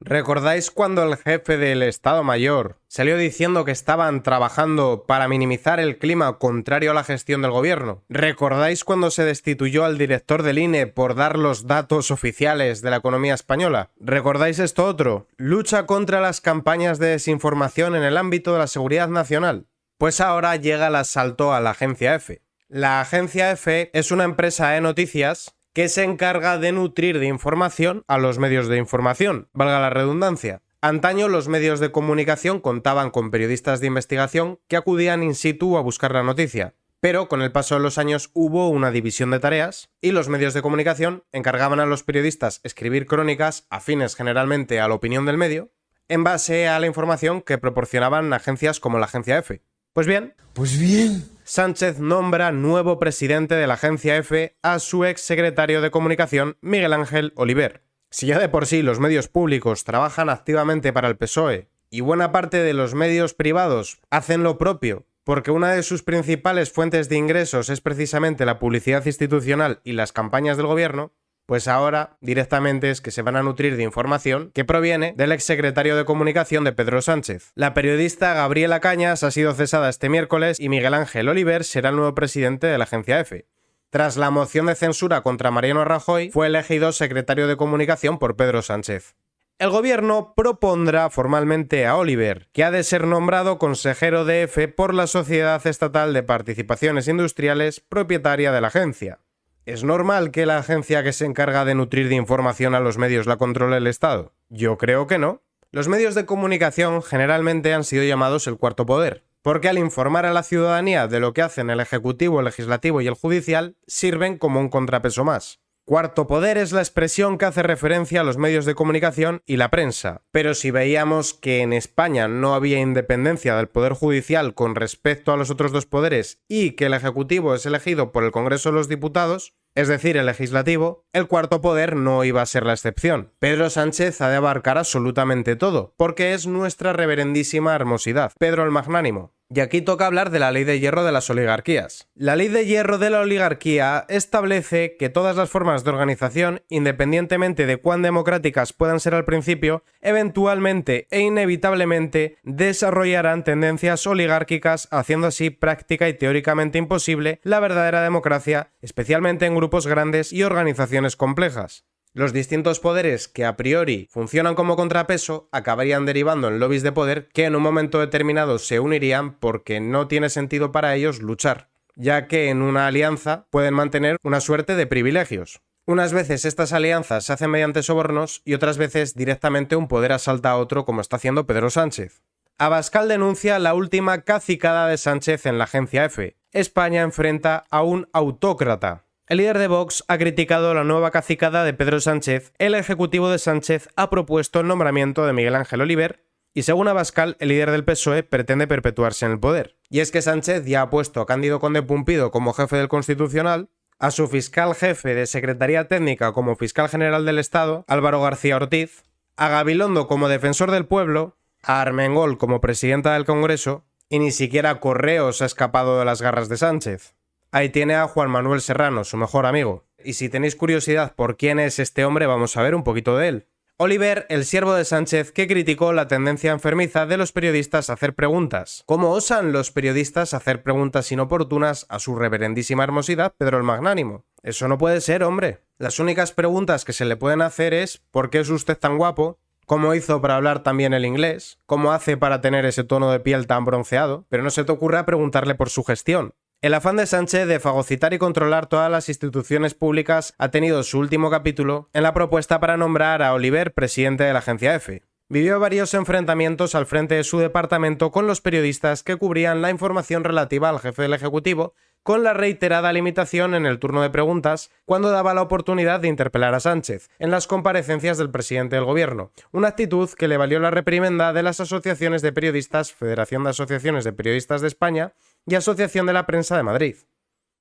¿Recordáis cuando el jefe del Estado Mayor salió diciendo que estaban trabajando para minimizar el clima contrario a la gestión del gobierno? ¿Recordáis cuando se destituyó al director del INE por dar los datos oficiales de la economía española? ¿Recordáis esto otro? Lucha contra las campañas de desinformación en el ámbito de la seguridad nacional. Pues ahora llega el asalto a la Agencia EFE. La Agencia EFE es una empresa de noticias que se encarga de nutrir de información a los medios de información, valga la redundancia. Antaño los medios de comunicación contaban con periodistas de investigación que acudían in situ a buscar la noticia, pero con el paso de los años hubo una división de tareas y los medios de comunicación encargaban a los periodistas escribir crónicas afines generalmente a la opinión del medio, en base a la información que proporcionaban agencias como la Agencia EFE. Pues bien, Sánchez nombra nuevo presidente de la Agencia EFE a su ex secretario de Comunicación, Miguel Ángel Oliver. Si ya de por sí los medios públicos trabajan activamente para el PSOE y buena parte de los medios privados hacen lo propio, porque una de sus principales fuentes de ingresos es precisamente la publicidad institucional y las campañas del gobierno, pues ahora directamente es que se van a nutrir de información que proviene del exsecretario de Comunicación de Pedro Sánchez. La periodista Gabriela Cañas ha sido cesada este miércoles y Miguel Ángel Oliver será el nuevo presidente de la Agencia EFE. Tras la moción de censura contra Mariano Rajoy, fue elegido secretario de Comunicación por Pedro Sánchez. El gobierno propondrá formalmente a Oliver, que ha de ser nombrado consejero de EFE por la Sociedad Estatal de Participaciones Industriales, propietaria de la agencia. ¿Es normal que la agencia que se encarga de nutrir de información a los medios la controle el Estado? Yo creo que no. Los medios de comunicación generalmente han sido llamados el cuarto poder, porque al informar a la ciudadanía de lo que hacen el Ejecutivo, el Legislativo y el Judicial, sirven como un contrapeso más. Cuarto poder es la expresión que hace referencia a los medios de comunicación y la prensa, pero si veíamos que en España no había independencia del Poder Judicial con respecto a los otros dos poderes y que el Ejecutivo es elegido por el Congreso de los Diputados, es decir, el Legislativo, el cuarto poder no iba a ser la excepción. Pedro Sánchez ha de abarcar absolutamente todo, porque es nuestra reverendísima hermosidad, Pedro el Magnánimo. Y aquí toca hablar de la ley de hierro de las oligarquías. La ley de hierro de la oligarquía establece que todas las formas de organización, independientemente de cuán democráticas puedan ser al principio, eventualmente e inevitablemente desarrollarán tendencias oligárquicas, haciendo así práctica y teóricamente imposible la verdadera democracia, especialmente en grupos grandes y organizaciones complejas. Los distintos poderes que a priori funcionan como contrapeso acabarían derivando en lobbies de poder que en un momento determinado se unirían porque no tiene sentido para ellos luchar, ya que en una alianza pueden mantener una suerte de privilegios. Unas veces estas alianzas se hacen mediante sobornos y otras veces directamente un poder asalta a otro como está haciendo Pedro Sánchez. Abascal denuncia la última cacicada de Sánchez en la Agencia EFE. España enfrenta a un autócrata. El líder de Vox ha criticado la nueva cacicada de Pedro Sánchez. El ejecutivo de Sánchez ha propuesto el nombramiento de Miguel Ángel Oliver y según Abascal, el líder del PSOE pretende perpetuarse en el poder. Y es que Sánchez ya ha puesto a Cándido Conde Pumpido como jefe del Constitucional, a su fiscal jefe de Secretaría Técnica como fiscal general del Estado, Álvaro García Ortiz, a Gabilondo como defensor del pueblo, a Armengol como presidenta del Congreso y ni siquiera Correos ha escapado de las garras de Sánchez. Ahí tiene a Juan Manuel Serrano, su mejor amigo. Y si tenéis curiosidad por quién es este hombre, vamos a ver un poquito de él. Oliver, el siervo de Sánchez, que criticó la tendencia enfermiza de los periodistas a hacer preguntas. ¿Cómo osan los periodistas hacer preguntas inoportunas a su reverendísima hermosidad, Pedro el Magnánimo? Eso no puede ser, hombre. Las únicas preguntas que se le pueden hacer es ¿por qué es usted tan guapo? ¿Cómo hizo para hablar tan bien el inglés? ¿Cómo hace para tener ese tono de piel tan bronceado? Pero no se te ocurra preguntarle por su gestión. El afán de Sánchez de fagocitar y controlar todas las instituciones públicas ha tenido su último capítulo en la propuesta para nombrar a Oliver presidente de la Agencia EFE. Vivió varios enfrentamientos al frente de su departamento con los periodistas que cubrían la información relativa al jefe del Ejecutivo, con la reiterada limitación en el turno de preguntas cuando daba la oportunidad de interpelar a Sánchez en las comparecencias del presidente del gobierno, una actitud que le valió la reprimenda de las asociaciones de periodistas, Federación de Asociaciones de Periodistas de España y Asociación de la Prensa de Madrid.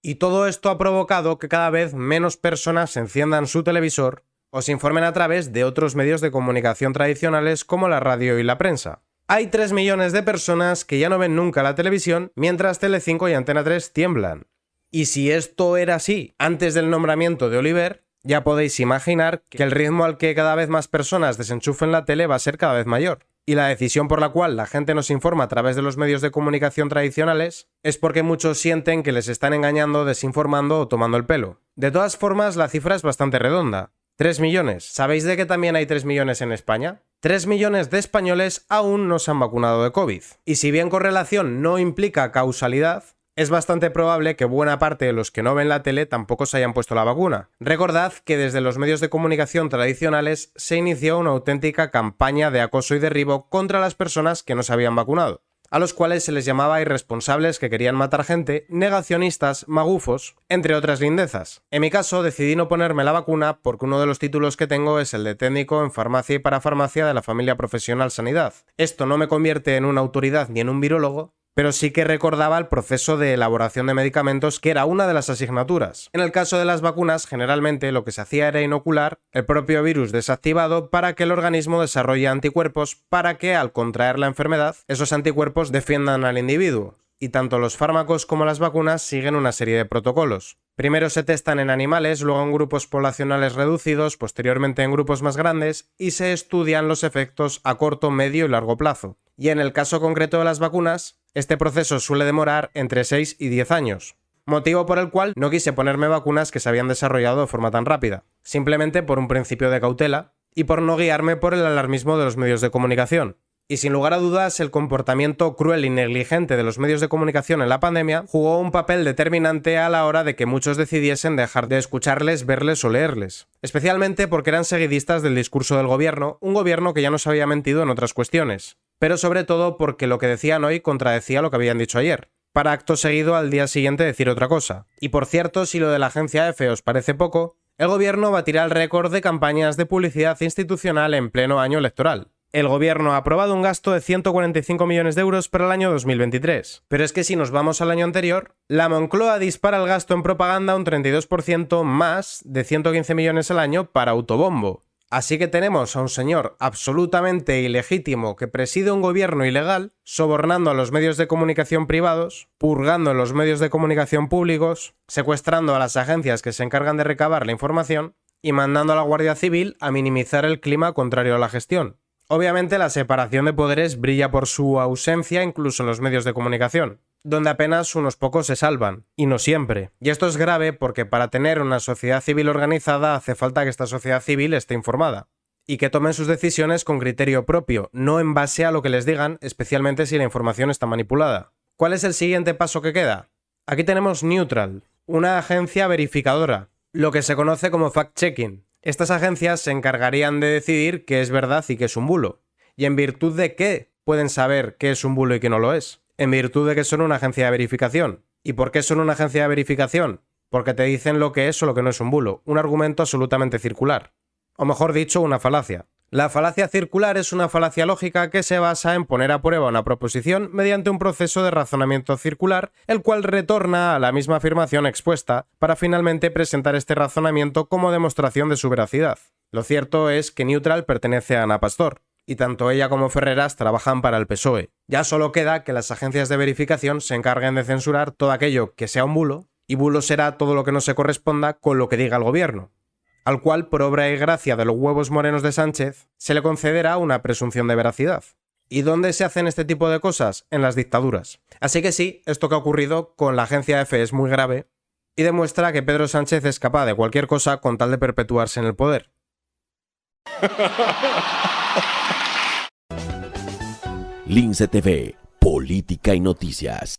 Y todo esto ha provocado que cada vez menos personas enciendan su televisor o se informen a través de otros medios de comunicación tradicionales como la radio y la prensa. Hay 3 millones de personas que ya no ven nunca la televisión, mientras Telecinco y Antena 3 tiemblan. Y si esto era así antes del nombramiento de Oliver, Ya podéis imaginar que el ritmo al que cada vez más personas desenchufen la tele va a ser cada vez mayor. Y la decisión por la cual la gente nos informa a través de los medios de comunicación tradicionales es porque muchos sienten que les están engañando, desinformando o tomando el pelo. De todas formas, la cifra es bastante redonda. 3 millones. ¿Sabéis de que también hay 3 millones en España? 3 millones de españoles aún no se han vacunado de COVID. Y si bien correlación no implica causalidad, es bastante probable que buena parte de los que no ven la tele tampoco se hayan puesto la vacuna. Recordad que desde los medios de comunicación tradicionales se inició una auténtica campaña de acoso y derribo contra las personas que no se habían vacunado, a los cuales se les llamaba irresponsables que querían matar gente, negacionistas, magufos, entre otras lindezas. En mi caso decidí no ponerme la vacuna porque uno de los títulos que tengo es el de técnico en farmacia y parafarmacia de la familia profesional Sanidad. Esto no me convierte en una autoridad ni en un virólogo, pero sí que recordaba el proceso de elaboración de medicamentos, que era una de las asignaturas. En el caso de las vacunas, generalmente lo que se hacía era inocular el propio virus desactivado para que el organismo desarrolle anticuerpos para que, al contraer la enfermedad, esos anticuerpos defiendan al individuo. Y tanto los fármacos como las vacunas siguen una serie de protocolos. Primero se testan en animales, luego en grupos poblacionales reducidos, posteriormente en grupos más grandes, y se estudian los efectos a corto, medio y largo plazo. Y en el caso concreto de las vacunas, este proceso suele demorar entre 6 y 10 años. Motivo por el cual no quise ponerme vacunas que se habían desarrollado de forma tan rápida, simplemente por un principio de cautela y por no guiarme por el alarmismo de los medios de comunicación. Y sin lugar a dudas, el comportamiento cruel y negligente de los medios de comunicación en la pandemia jugó un papel determinante a la hora de que muchos decidiesen dejar de escucharles, verles o leerles. Especialmente porque eran seguidistas del discurso del gobierno, un gobierno que ya nos había mentido en otras cuestiones. Pero sobre todo porque lo que decían hoy contradecía lo que habían dicho ayer, para acto seguido al día siguiente decir otra cosa. Y por cierto, si lo de la agencia EFE os parece poco, el gobierno batirá el récord de campañas de publicidad institucional en pleno año electoral. El gobierno ha aprobado un gasto de 145 millones de euros para el año 2023. Pero es que si nos vamos al año anterior, la Moncloa dispara el gasto en propaganda un 32% más de 115 millones al año para autobombo. Así que tenemos a un señor absolutamente ilegítimo que preside un gobierno ilegal, sobornando a los medios de comunicación privados, purgando en los medios de comunicación públicos, secuestrando a las agencias que se encargan de recabar la información y mandando a la Guardia Civil a minimizar el clima contrario a la gestión. Obviamente la separación de poderes brilla por su ausencia incluso en los medios de comunicación, donde apenas unos pocos se salvan, y no siempre. Y esto es grave porque para tener una sociedad civil organizada hace falta que esta sociedad civil esté informada, y que tomen sus decisiones con criterio propio, no en base a lo que les digan, especialmente si la información está manipulada. ¿Cuál es el siguiente paso que queda? Aquí tenemos Neutral, una agencia verificadora, lo que se conoce como fact-checking. Estas agencias se encargarían de decidir qué es verdad y qué es un bulo. ¿Y en virtud de qué pueden saber qué es un bulo y qué no lo es? En virtud de que son una agencia de verificación. ¿Y por qué son una agencia de verificación? Porque te dicen lo que es o lo que no es un bulo. Un argumento absolutamente circular. O mejor dicho, una falacia. La falacia circular es una falacia lógica que se basa en poner a prueba una proposición mediante un proceso de razonamiento circular, el cual retorna a la misma afirmación expuesta para finalmente presentar este razonamiento como demostración de su veracidad. Lo cierto es que Neutral pertenece a Ana Pastor, y tanto ella como Ferreras trabajan para el PSOE. Ya solo queda que las agencias de verificación se encarguen de censurar todo aquello que sea un bulo, y bulo será todo lo que no se corresponda con lo que diga el gobierno, al cual, por obra y gracia de los huevos morenos de Sánchez, se le concederá una presunción de veracidad. ¿Y dónde se hacen este tipo de cosas? En las dictaduras. Así que sí, esto que ha ocurrido con la agencia EFE es muy grave y demuestra que Pedro Sánchez es capaz de cualquier cosa con tal de perpetuarse en el poder. Lince TV, Política y Noticias.